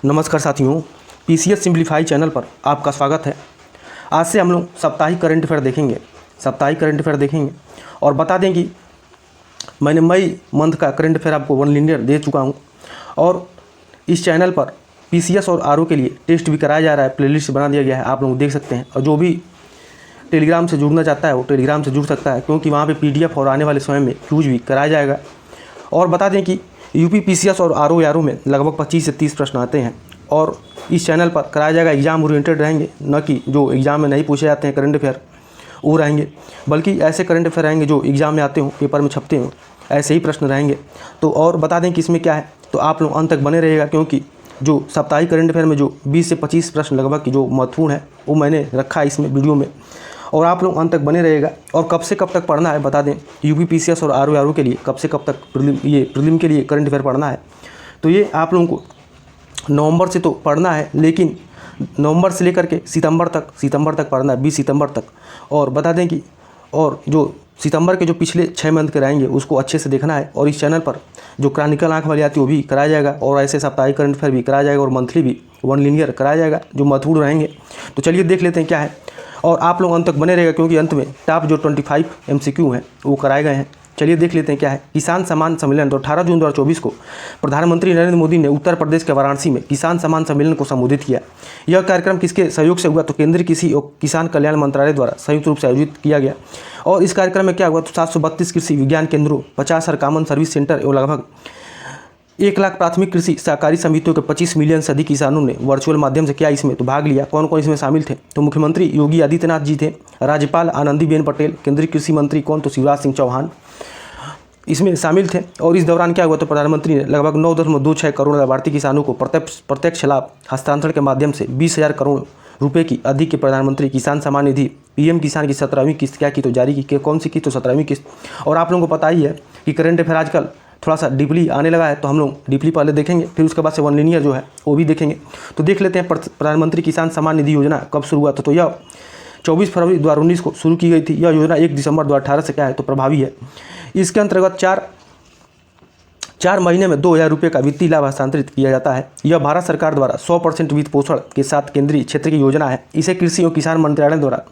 नमस्कार साथियों, PCS simplify channel पर आपका स्वागत है। आज से हम लोग साप्ताहिक करंट अफेयर देखेंगे और बता दें कि मैंने मई मंथ का करंट अफेयर आपको वन लिनियर दे चुका हूं और इस चैनल पर पीसीएस और आरओ के लिए टेस्ट भी कराया जा रहा है। प्लेलिस्ट बना दिया गया है, आप लोग देख सकते हैं। और जो भी टेलीग्राम से जुड़ना चाहता है वो टेलीग्राम से जुड़ सकता है, क्योंकि वहाँ पर पीडीएफ और आने वाले समय में क्यूज भी कराया जाएगा। और बता दें कि यूपी पीसीएस और आरओ में लगभग 25 से 30 प्रश्न आते हैं और इस चैनल पर कराया जाएगा। एग्जाम ओरिएंटेड रहेंगे, न कि जो एग्ज़ाम में नहीं पूछे जाते हैं करंट अफेयर वो रहेंगे, बल्कि ऐसे करंट अफेयर रहेंगे जो एग्ज़ाम में आते हो, पेपर में छपते हो, ऐसे ही प्रश्न रहेंगे। तो और बता दें कि इसमें क्या है, तो आप लोग अंत तक बने रहिएगा, क्योंकि जो साप्ताहिक करंट अफेयर में जो 20 से 25 प्रश्न लगभग की जो महत्वपूर्ण है वो मैंने रखा है इसमें वीडियो में, और आप लोग अंत तक बने रहेगा। और कब से कब तक पढ़ना है बता दें, यूपी पीसीएस और आरओ के लिए कब से कब तक प्रीलिम के लिए करंट अफेयर पढ़ना है। तो ये आप लोगों को नवंबर से तो पढ़ना है, लेकिन नवंबर से लेकर के सितंबर तक पढ़ना है, 20 सितंबर तक। और बता दें कि और जो सितंबर के जो पिछले 6 मंथ के रहेंगे उसको अच्छे से देखना है। और इस चैनल पर जो क्रॉनिकल आंख वाली आती है वो भी कराया जाएगा, और ऐसे साप्ताहिक करंट अफेयर भी कराया जाएगा, और मंथली भी वन लिनियर कराया जाएगा जो महत्वपूर्ण रहेंगे। तो चलिए देख लेते हैं क्या है, और आप लोग अंत तक बने रहेगा, क्योंकि अंत में टॉप जो 25 MCQ हैं वो कराए गए हैं। चलिए देख लेते हैं क्या है। किसान सम्मान सम्मेलन तो 18 जून 2024 को प्रधानमंत्री नरेंद्र मोदी ने उत्तर प्रदेश के वाराणसी में किसान सम्मान सम्मेलन को संबोधित किया। यह कार्यक्रम किसके सहयोग से हुआ, तो केंद्रीय कृषि और किसान कल्याण मंत्रालय द्वारा संयुक्त रूप से आयोजित किया गया। और इस कार्यक्रम में क्या हुआ, तो 732 कृषि विज्ञान केंद्रों, 50 कॉमन सर्विस सेंटर एवं लगभग 1 लाख प्राथमिक कृषि सहकारी समितियों के 25 मिलियन से अधिक किसानों ने वर्चुअल माध्यम से क्या इसमें तो भाग लिया। कौन कौन इसमें शामिल थे, तो मुख्यमंत्री योगी आदित्यनाथ जी थे, राज्यपाल आनंदीबेन पटेल, केंद्रीय कृषि मंत्री कौन, तो शिवराज सिंह चौहान इसमें शामिल थे। और इस दौरान क्या हुआ, तो प्रधानमंत्री ने लगभग 9.26 करोड़ लाभार्थी किसानों को प्रत्यक्ष लाभ हस्तांतरण के माध्यम से 20,000 करोड़ रुपए की अधिक की प्रधानमंत्री किसान सम्मान निधि पीएम किसान की 17वीं किस्त क्या की, तो जारी की। कौन सी किस्त, तो 17वीं किस्त। और आप लोगों को पता ही है कि करंट अफेयर आजकल थोड़ा सा डीपली आने लगा है, तो हम लोग डीपली पहले देखेंगे, फिर उसके बाद से वन लिनियर जो है वो भी देखेंगे। तो देख लेते हैं प्रधानमंत्री किसान सम्मान निधि योजना कब शुरू हुआ था, तो यह 24 फरवरी 2019 को शुरू की गई थी। यह योजना 1 दिसंबर 2018 से क्या है, तो प्रभावी है। इसके अंतर्गत 4 महीने में 2,000 रुपये का वित्तीय लाभ हस्तांतरित किया जाता है। यह भारत सरकार द्वारा 100% वित्त पोषण के साथ केंद्रीय क्षेत्र की योजना है। इसे कृषि और किसान मंत्रालय द्वारा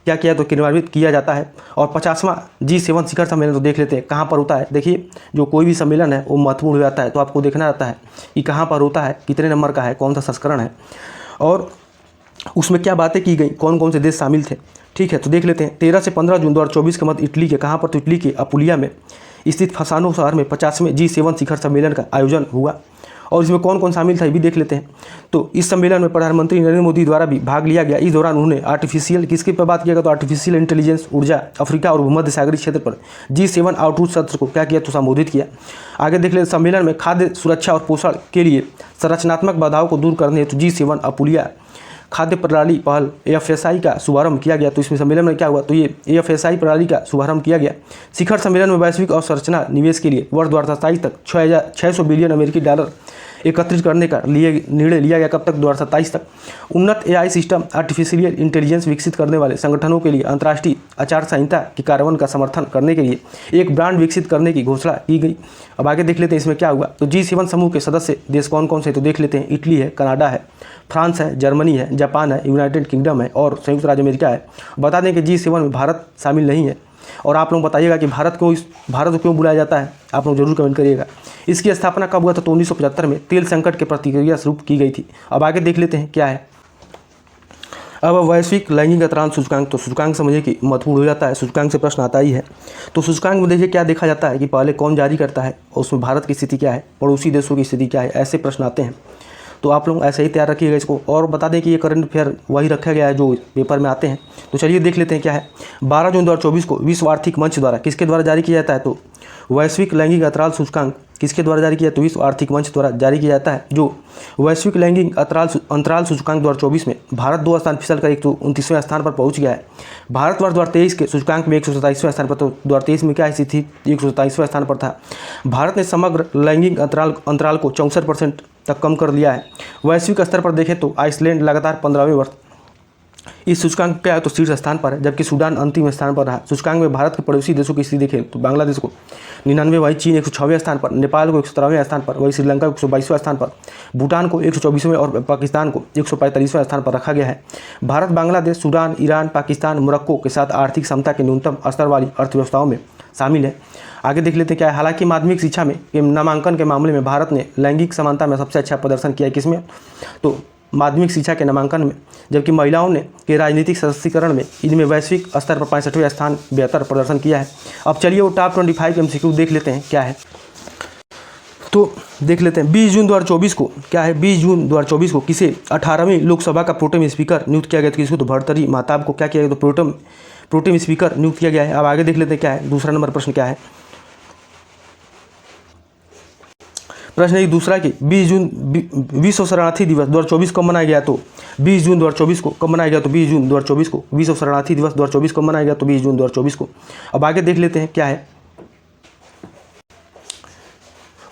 क्या किया, तो क्रियान्वित किया जाता है। और 50वां G7 शिखर सम्मेलन तो देख लेते हैं कहाँ पर होता है। देखिए, जो कोई भी सम्मेलन है वो महत्वपूर्ण हो जाता है, तो आपको देखना रहता है कि कहाँ पर होता है, कितने नंबर का है, कौन सा संस्करण है, और उसमें क्या बातें की गई, कौन कौन से देश शामिल थे। ठीक है, तो देख लेते हैं। 13 से 15 जून 2024 के मध्य इटली के कहाँ पर, तो इटली के अपुलिया में स्थित फसानो शहर में 50वें G7 शिखर सम्मेलन का आयोजन हुआ। और इसमें कौन कौन शामिल था ये भी देख लेते हैं। तो इस सम्मेलन में प्रधानमंत्री नरेंद्र मोदी द्वारा भी भाग लिया गया। इस दौरान उन्होंने आर्टिफिशियल किसके पर बात किया गया, तो आर्टिफिशियल इंटेलिजेंस, ऊर्जा, अफ्रीका और भूमध्य सागरीय क्षेत्र पर G7 आउटरीच सत्र को क्या किया, तो संबोधित किया। आगे देख लेते, सम्मेलन में खाद्य सुरक्षा और पोषण के लिए संरचनात्मक बाधाओं को दूर करने हेतु G7 अपुलिया खाद्य प्रणाली पहल AFSI का शुभारंभ किया गया। तो इसमें सम्मेलन में क्या हुआ, तो ये AFSI प्रणाली का शुभारंभ किया गया। शिखर सम्मेलन में वैश्विक अवसंरचना निवेश के लिए वर्ष 2027 तक 600 बिलियन अमेरिकी डॉलर एकत्रित करने का निर्णय लिया गया। कब तक, 2027 तक। उन्नत AI सिस्टम, आर्टिफिशियल इंटेलिजेंस विकसित करने वाले संगठनों के लिए अंतर्राष्ट्रीय आचार संहिता के कार्यान्वयन का समर्थन करने के लिए एक ब्रांड विकसित करने की घोषणा की गई। अब आगे देख लेते हैं इसमें क्या हुआ। तो G7 समूह के सदस्य देश कौन कौन से, तो देख लेते हैं। इटली है, कनाडा है, फ्रांस है, जर्मनी है, जापान है, यूनाइटेड किंगडम है और संयुक्त राज्य अमेरिका है। बता दें कि G7 में भारत शामिल नहीं है। और आप लोग बताइएगा कि भारत को क्यों बुलाया जाता है, आप लोग जरूर कमेंट करिएगा। इसकी स्थापना कब हुआ था, तो 1975 में तेल संकट के प्रतिक्रिया स्वरूप की गई थी। अब आगे देख लेते हैं क्या है। अब वैश्विक लैंगिक अंतराल सूचकांक, तो सूचकांक समझिए कि महत्वपूर्ण हो जाता है, सूचकांक से प्रश्न आता ही है। तो सूचकांक में देखिए क्या देखा जाता है कि पहले कौन जारी करता है, और उसमें भारत की स्थिति क्या है, पड़ोसी देशों की स्थिति क्या है, ऐसे प्रश्न आते हैं। तो आप लोग ऐसे ही तैयार रखिएगा इसको। और बता दें कि ये करंट अफेयर वही रखा गया है जो पेपर में आते हैं। तो चलिए देख लेते हैं क्या है। 12 जून 2024 को विश्व आर्थिक मंच द्वारा किसके द्वारा जारी किया जाता है, तो वैश्विक लैंगिक अंतराल सूचकांक किसके द्वारा जारी किया, तो विश्व आर्थिक मंच द्वारा जारी किया जाता है। जो वैश्विक लैंगिक अंतराल सूचकांक 2024 में भारत 2 स्थान फिसल कर 129वें स्थान पर पहुंच गया है। भारत वर्ष 2023 के सूचकांक में 127वें स्थान पर, तो 2023 में क्या स्थिति थी, 127वें स्थान पर था। भारत ने समग्र लैंगिक अंतराल को 64% तक कम कर लिया है। वैश्विक स्तर पर देखें तो आइसलैंड लगातार 15वें इस सूचकांक क्या है तो शीर्ष स्थान पर है, जबकि सूडान अंतिम स्थान पर रहा। सूचकांक में भारत के पड़ोसी देशों की स्थिति देखें तो बांग्लादेश को 99, वही चीन 106वें स्थान पर, नेपाल को 117वें स्थान पर, वही श्रीलंका को 122वें स्थान पर, भूटान को 124वें और पाकिस्तान को 145वें स्थान पर रखा गया है। Bharat Bangladesh, Sudan, Iran, Pakistan, Morocco के साथ आर्थिक क्षमता के न्यूनतम स्तर वाली अर्थव्यवस्थाओं में शामिल है। आगे देख लेते हैं क्या है। हालांकि माध्यमिक शिक्षा में नामांकन के मामले में भारत ने लैंगिक समानता में सबसे अच्छा प्रदर्शन किया है। किसमें तो माध्यमिक शिक्षा के नामांकन में, जबकि महिलाओं ने के राजनीतिक सशक्तिकरण में इनमें वैश्विक स्तर पर 65वें स्थान बेहतर प्रदर्शन किया है। अब चलिए वो टॉप 25 MCQ देख लेते हैं क्या है। तो देख लेते हैं 20 जून 2024 को क्या है। 20 जून 2024 को किसे 18वीं लोकसभा का प्रोटेम स्पीकर नियुक्त किया गया था। किसको तो भर्तृहरि महताब को क्या किया गया तो प्रोटेम स्पीकर नियुक्त किया गया है। अब आगे देख लेते हैं क्या है। दूसरा नंबर प्रश्न क्या है। प्रश्न है दूसरा कि 20 जून विश्व शरणार्थी दिवस 2024 कब मनाया गया तो 20 जून 2024 को कब मनाया गया तो 20 जून 2024 को। विश्व शरणार्थी दिवस 2024 कब मनाया गया तो 20 जून 2024 को। अब आगे देख लेते हैं क्या है।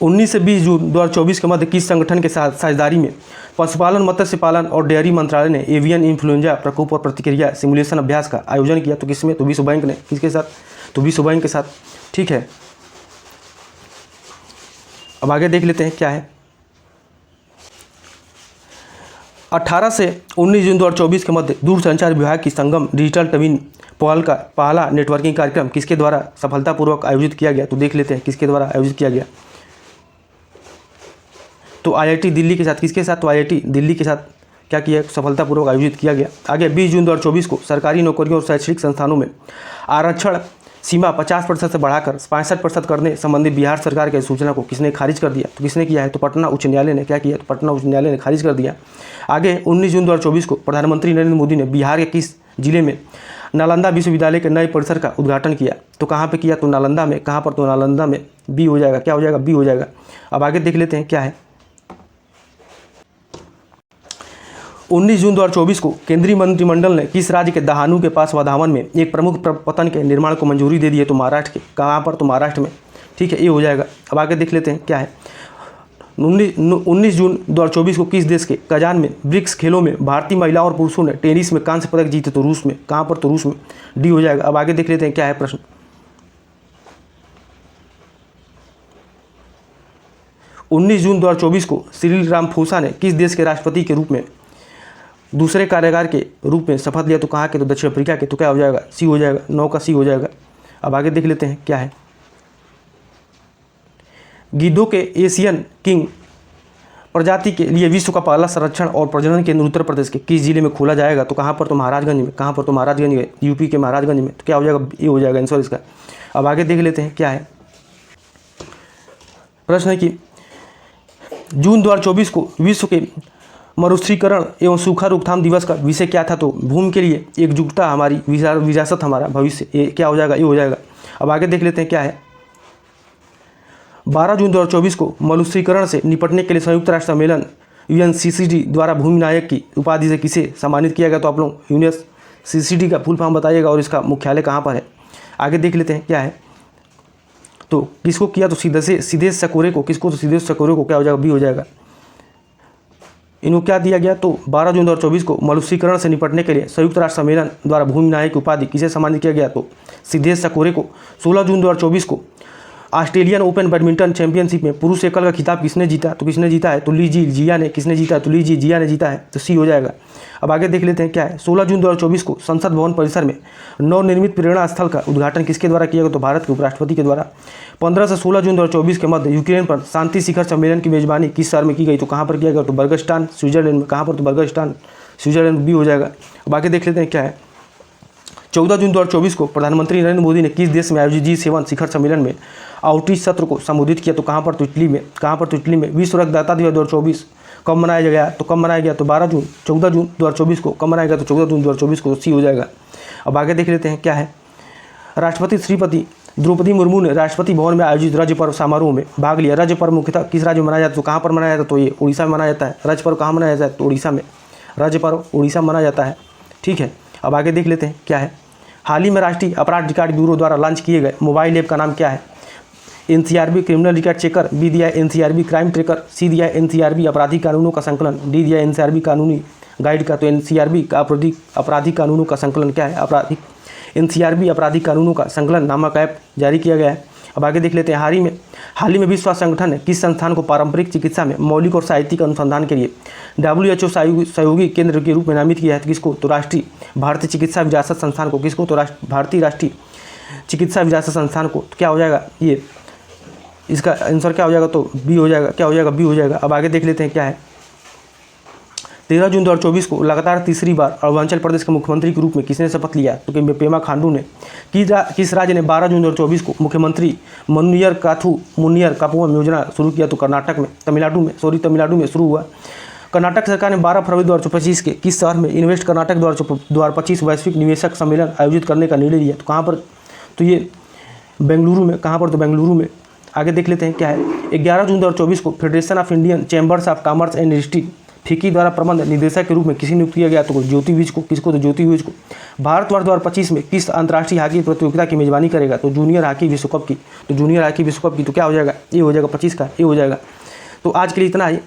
19 से 20 जून 2024 के मध्य किस संगठन के साथ साझेदारी में पशुपालन, मत्स्य पालन और डेयरी मंत्रालय ने एवियन इन्फ्लुएंजा प्रकोप और प्रतिक्रिया सिमुलेशन अभ्यास का आयोजन किया तो किसमें तो विश्व बैंक ने। किसके साथ तो विश्व बैंक के साथ। ठीक है, अब आगे देख लेते हैं क्या है। 18 से 19 जून 2024 के मध्य दूरसंचार विभाग की संगम डिजिटल टविन पहल का पहला नेटवर्किंग कार्यक्रम किसके द्वारा सफलतापूर्वक आयोजित किया गया तो देख लेते हैं किसके द्वारा आयोजित किया गया तो IIT दिल्ली के साथ। किसके साथ तो IIT दिल्ली के साथ क्या किया सफलतापूर्वक आयोजित किया गया। आगे 20 जून 2024 को सरकारी नौकरियों और शैक्षणिक संस्थानों में आरक्षण सीमा 50% से बढ़ाकर 65% करने संबंधी बिहार सरकार की सूचना को किसने खारिज कर दिया तो किसने किया है तो पटना उच्च न्यायालय ने क्या किया तो पटना उच्च न्यायालय ने खारिज कर दिया। आगे 19 जून 2024 को प्रधानमंत्री नरेंद्र मोदी ने बिहार के किस जिले में नालंदा विश्वविद्यालय के नए परिसर का उद्घाटन किया तो कहाँ पे किया तो नालंदा में। कहाँ पर तो नालंदा में। बी हो जाएगा, क्या हो जाएगा बी हो जाएगा। अब आगे देख लेते हैं क्या है। 19 जून 2024 को केंद्रीय मंत्रिमंडल ने किस राज्य के दहानू के पास वधावन में एक प्रमुख पतन के निर्माण को मंजूरी दे दी है तो महाराष्ट्र के। कहाँ पर तो महाराष्ट्र में। ठीक है, ये हो जाएगा। अब आगे देख लेते हैं क्या है। 19 जून 2024 को किस देश के कजान में ब्रिक्स खेलों में भारतीय महिलाओं और पुरुषों ने टेनिस में कांस्य पदक जीते तो रूस में। कहाँ पर तो रूस में। डी हो जाएगा। अब आगे देख लेते हैं क्या है प्रश्न। 19 जून 2024 को सिरिल रामाफोसा ने किस देश के राष्ट्रपति के रूप में दूसरे कार्यकाल के रूप में शपथ लिया तो कहाँ के तो दक्षिण अफ्रीका के। तो क्या हो जाएगा सी हो जाएगा। 9 का सी हो जाएगा। अब आगे देख लेते हैं क्या है। गिद्धों के एशियन किंग प्रजाति के लिए विश्व का पहला संरक्षण और प्रजनन केंद्र उत्तर प्रदेश के किस जिले में खोला जाएगा तो कहाँ पर तो महाराजगंज में। कहाँ पर तो महाराजगंज में, यूपी के महाराजगंज में। तो क्या हो जाएगा ये हो जाएगा आंसर इसका। अब आगे देख लेते हैं क्या है। प्रश्न है कि जून 2024 को विश्व के मरुस्थलीकरण एवं सूखा रोकथाम दिवस का विषय क्या था तो भूमि के लिए एकजुटता हमारी विरासत हमारा भविष्य। ये क्या हो जाएगा ये हो जाएगा। अब आगे देख लेते हैं क्या है। 12 जून 2024 को मरुस्थलीकरण से निपटने के लिए संयुक्त राष्ट्र सम्मेलन UNCCD द्वारा भूमि नायक की उपाधि से किसे सम्मानित किया गया तो आप लोग UNCCD का फुल फॉर्म बताइएगा और इसका मुख्यालय कहाँ पर है। आगे देख लेते हैं क्या है। तो किसको किया तो सिद्धेश सकौरे को। किसको तो सिद्धेश सकौरे को। क्या हो जाएगा बी हो जाएगा। इनको क्या दिया गया तो 12 जून 2024 को मरुस्थलीकरण से निपटने के लिए संयुक्त राष्ट्र सम्मेलन द्वारा भूमि नायक की उपाधि किसे सम्मानित किया गया तो सिद्धेश सकौरे को। 16 जून 2024 को ऑस्ट्रेलियन ओपन बैडमिंटन चैंपियनशिप में पुरुष एकल का खिताब किसने जीता तो किसने जीता है तो ली जी जिया ने। किसने जीता है तो ली जी जिया ने जीता है तो सी हो जाएगा। अब आगे देख लेते हैं क्या है। 16 जून 2024 को संसद भवन परिसर में नवनिर्मित प्रेरणा स्थल का उद्घाटन किसके द्वारा किया गया तो भारत के उपराष्ट्रपति के द्वारा। 15 से 16 जून 2024 के मध्य यूक्रेन पर शांति शिखर सम्मेलन की मेजबानी किस शहर में की गई तो कहाँ पर किया गया तो बर्गस्टान स्विट्जरलैंड में। कहाँ पर तो बर्गस्टान स्विट्जरलैंड भी हो जाएगा। अब आगे देख लेते हैं क्या है। 14 जून 2024 को प्रधानमंत्री नरेंद्र मोदी ने किस देश में आयोजित G7 शिखर सम्मेलन में आउटरीच सत्र को संबोधित किया तो कहाँ पर तो इटली में। कहाँ पर तो इटली में। विश्व रक्तदाता दिवस 2024 कब मनाया गया तो कब मनाया गया तो 12 जून 14 जून 2024 को। कब मनाया गया तो 14 जून 2024 को। सी हो जाएगा। अब आगे देख लेते हैं क्या है। राष्ट्रपति श्रीमती द्रौपदी मुर्मू ने राष्ट्रपति भवन में आयोजित राज्य पर्व समारोह में भाग लिया। राज्य पर्व मुख्यतः किस राज्य में मनाया जाता है तो कहाँ पर मनाया जाता है तो ये उड़ीसा में मनाया जाता है। राज्य पर्व कहाँ मनाया जाता है तो उड़ीसा में। राज्य पर्व उड़ीसा में मनाया जाता है। ठीक है, अब आगे देख लेते हैं क्या है। हाल ही में राष्ट्रीय अपराध रिकॉर्ड ब्यूरो द्वारा लॉन्च किए गए मोबाइल ऐप का नाम क्या है। NCRB criminal record checker, B दिया NCRB क्राइम ट्रेकर, सी दिया NCRB आपराधिक कानूनों का संकलन, डी दिया NCRB कानूनी गाइड का। तो एनसीआरबी का आपराधिक कानूनों का संकलन क्या है, एनसीआरबी आपराधिक कानूनों का संकलन नामक ऐप जारी किया गया है। अब आगे देख लेते हैं। हाल ही में विश्व स्वास्थ्य संगठन ने किस संस्थान को पारंपरिक चिकित्सा में मौलिक और साहित्यिक अनुसंधान के लिए WHO सहयोगी केंद्र के रूप में नामित किया है? तो किसको? तो राष्ट्रीय भारतीय चिकित्सा विरासत संस्थान को। किसको? तो भारतीय राष्ट्रीय चिकित्सा विरासत संस्थान को। तो क्या हो जाएगा ये, इसका आंसर क्या हो जाएगा? तो बी हो जाएगा। क्या हो जाएगा? बी हो जाएगा। अब आगे देख लेते हैं क्या है। 13 जून 2024 को लगातार तीसरी बार अरुणाचल प्रदेश के मुख्यमंत्री के रूप में किसने शपथ लिया? तो कि पेमा खांडू ने। किस राज्य ने 12 जून 2024 को मुख्यमंत्री मुन्नियर कापुवम योजना शुरू किया? तो कर्नाटक में, तमिलनाडु में शुरू हुआ। कर्नाटक सरकार ने 12 फरवरी 2025 के किस शहर में इन्वेस्ट कर्नाटक 2025 वैश्विक निवेशक सम्मेलन आयोजित करने का निर्णय लिया? तो कहाँ पर? तो ये बेंगलुरु में। कहाँ पर? तो बेंगलुरु में। आगे देख लेते हैं क्या है। 11 जून 2024 को federation of Indian chambers of commerce and industry FICCI द्वारा प्रबंध निदेशक के रूप में किसी नियुक्त किया गया? तो ज्योति विज को। किसको? तो ज्योति विज को। भारत वर्ष 2025 में किस अंतर्राष्ट्रीय हॉकी प्रतियोगिता की मेजबानी करेगा? तो जूनियर हॉकी विश्व कप की। तो जूनियर हॉकी विश्व कप की। तो क्या हो जाएगा? ये हो जाएगा 25 का, ये हो जाएगा। तो आज के लिए इतना ही।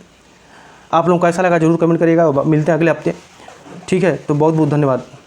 आप लोगों को कैसा लगा जरूर कमेंट करिएगा। मिलते हैं अगले हफ्ते। ठीक है, तो बहुत बहुत धन्यवाद।